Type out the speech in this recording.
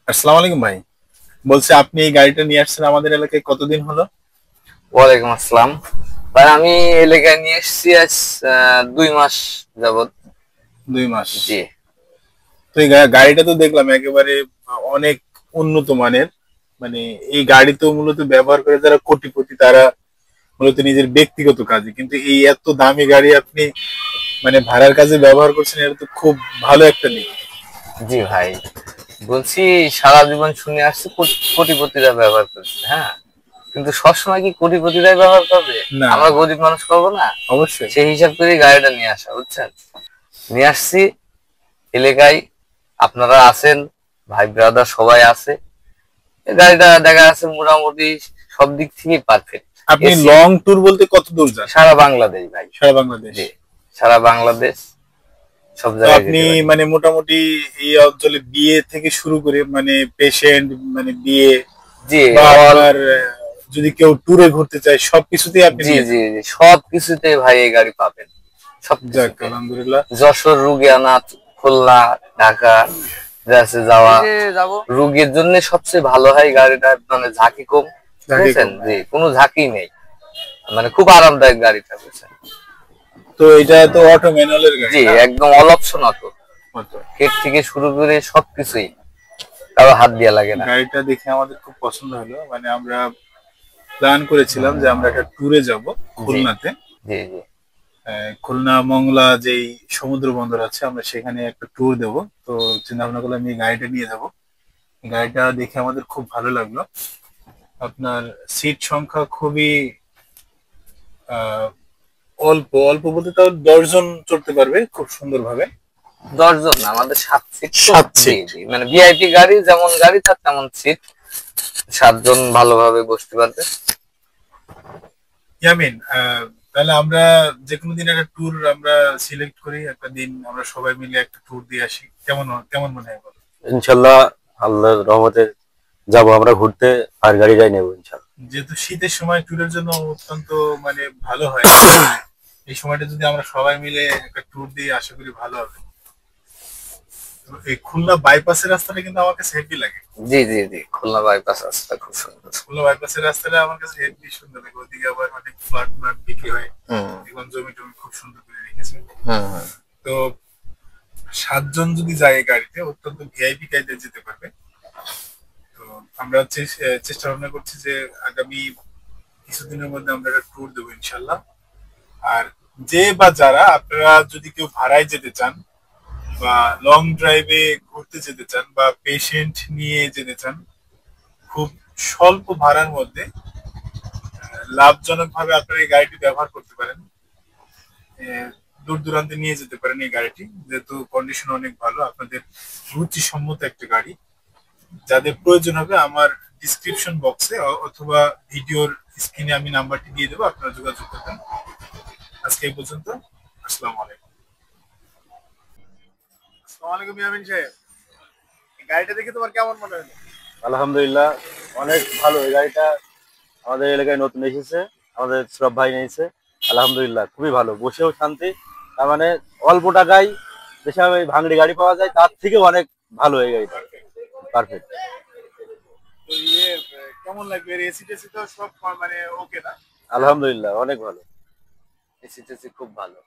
আসসালামু আলাইকুম ভাই। বলছি আপনি এই গাড়িটা নিয়ে আসছেন আমাদের এলাকায় কতদিন হলো? ওয়ালাইকুম আসসালাম। ভাই আমি এলাকায় নিয়ে এসেছি আজ 2 মাস যাবত। 2 মাস। জি তো এই গাড়িটা তো দেখলাম একেবারে অনেক উন্নত মানের। মানে এই গাড়ি তো মূলত ব্যবহার করে যারা কোটিপতি তারা মূলত নিজের ব্যক্তিগত কাজে, কিন্তু এই এত দামি গাড়ি আপনি মানে ভাড়ার কাজে ব্যবহার করছেন, এটা তো খুব ভালো একটা দিক। জি ভাই, বলছি সারা জীবন শুনে আসছি কোটিপতিরা ব্যবহার করছে, হ্যাঁ, কিন্তু সবসময় কি কোটিপতিরাই ব্যবহার করবে? না, আমরা গরিব মানুষ করবো না? অবশ্যই। সেই হিসাব করে গাড়িটা নিয়ে আসা, বুঝছেন? নিয়ে আসছি এলাকায়, আপনারা আছেন, ভাই ব্রাদার সবাই আছে। এই গাড়িটা দেখা যাচ্ছে মোটামুটি সব দিক থেকেই পারফেক্ট। আপনি এসি লং ট্যুর বলতে কত দূর যান? সারা বাংলাদেশ ভাই। সারা বাংলাদেশ। জি, সারা বাংলাদেশ সব তো জায়গায় আপনি যেতে পারি। মানে মোটামুটি এই অঞ্চলে বিয়ে থেকে শুরু করে মানে পেশেন্ট, মানে বিয়ে জি বা অল আপনার যদি কেউ ট্যুরে ঘুরতে চায় সবকিছুতেই আপনি জি নিয়ে জি যান। জি সব কিছুতে ভাই এই গাড়ি পাবেন, সব যাক কিছুতে। আলহামদুলিল্লাহ। যশোর, রুগিয়ানা, খুলনা, ঢাকা যাচ্ছে যাওয়া, রুগীর জন্য সবচেয়ে ভালো হয় গাড়িটা, মানে ঝাঁকি কম, ঢাকায় বুঝছেন? কম, জি, হ্যাঁ। কোনো ঝাঁকি নেই, মানে খুব আরামদায়ক গাড়িটা, বুঝছেন? তো এটা তো অটো ম্যানুয়ালের গাড়ি জি, না? একদম all option auto, auto. Gate থেকে শুরু করে সবকিছুই, কারো হাত দিয়া লাগে না। গাড়িটা দেখে আমাদের খুব পছন্দ হলো, মানে আমরা প্ল্যান করেছিলাম যে আমরা একটা ট্যুরে যাব জি খুলনাতে। জি জি খুলনা মংলা যেই সমুদ্র বন্দর আছে আমরা সেখানে একটা ট্যুর দেব। তো চিন্তা ভাবনা করলাম এই গাড়িটা নিয়ে যাব। গাড়িটা দেখে আমাদের খুব ভালো লাগলো। আপনার সিট সংখ্যা খুবই আহ, অল্প অল্প বলতে তাও 10 জন চড়তে পারবে খুব সুন্দরভাবে। 10 জন না, আমাদের 7 সিট তো। 7 সিট। জি জি, মানে ভিআইপি গাড়ি যেমন গাড়ি তার তেমন সিট, 7 জন ভালোভাবে বসতে পারবে। ইয়ামিন, তাহলে আমরা যে কোনো দিন একটা ট্যুর আমরা সিলেক্ট করি, একটা দিন আমরা সবাই মিলে একটা ট্যুর দিয়ে আসি, কেমন মনে হয় বলো? ইনশাল্লাহ, আল্লাহর রহমতে যাব আমরা ঘুরতে। আর গাড়িটাই নেবো ইনশাল্লাহ। যেহেতু শীতের সময় ট্যুরের জন্য অত্যন্ত মানে ভালো হয়, এই সময়টা যদি আমরা সবাই মিলে একটা ট্যুর দিয়ে আশা করি ভালো হবে। তো এই খুলনা বাইপাসের রাস্তাটা কিন্তু আমার কাছে হেভি লাগে। জি জি জি, খুলনা বাইপাস রাস্তা খুব সুন্দর। খুলনা বাইপাসের রাস্তাটা আমার কাছে হেভি সুন্দর লাগে, ওদিকে আবার মানে ফ্ল্যাট ফ্ল্যাট বিক্রি হয়, হুম এবং জমি টমি খুব সুন্দর করে রেখেছে। হুম হুম। তো 7 জন যদি যায় এই গাড়িতে অত্যন্ত ভিআইপি কায়দায় যেতে পারবে। তো আমরা হচ্ছে চেষ্টা ভাবনা করছি যে আগামী কিছুদিনের মধ্যে আমরা একটা ট্যুর দেবো ইনশাল্লাহ। আর যে বা যারা আপনারা যদি কেউ ভাড়ায় যেতে চান বা লং ড্রাইভে ঘুরতে যেতে চান বা পেশেন্ট নিয়ে যেতে চান খুব স্বল্প ভাড়ার মধ্যে, লাভজনক ভাবে আপনারা এই গাড়িটি ব্যবহার করতে পারেন। দূর দূরান্তে নিয়ে যেতে পারেন এই গাড়িটি, যেহেতু কন্ডিশন অনেক ভালো, আপনাদের রুচিসম্মত একটা গাড়ি। যাদের প্রয়োজন হবে আমার ডিসক্রিপশন বক্সে অথবা ভিডিওর স্ক্রিনে আমি নাম্বারটি দিয়ে দেবো, আপনারা যোগাযোগ করবেন। আজকে এই পর্যন্ত। আসসালামু আলাইকুম। আসসালামু আলাইকুম ইয়ামিন সাহেব, এই গাড়িটা দেখে তোমার কেমন মনে হলো? আলহামদুলিল্লাহ, অনেক ভালো এই গাড়িটা। আমাদের এলাকায় নতুন এসেছে, আমাদের সৌরভ ভাই নিয়েছে। আলহামদুলিল্লাহ, খুবই ভালো, বসেও শান্তি। তার মানে অল্প টাকায় যেসব এই ভাঙড়ি গাড়ি পাওয়া যায় তার থেকে অনেক ভালো এই গাড়িটা। পারফেক্ট। পারফেক্ট। তো কেমন লাগবে এর এসি টেসি তো সব মানে ওকে না? আলহামদুলিল্লাহ, অনেক ভালো। এসি টেসি খুব ভালো।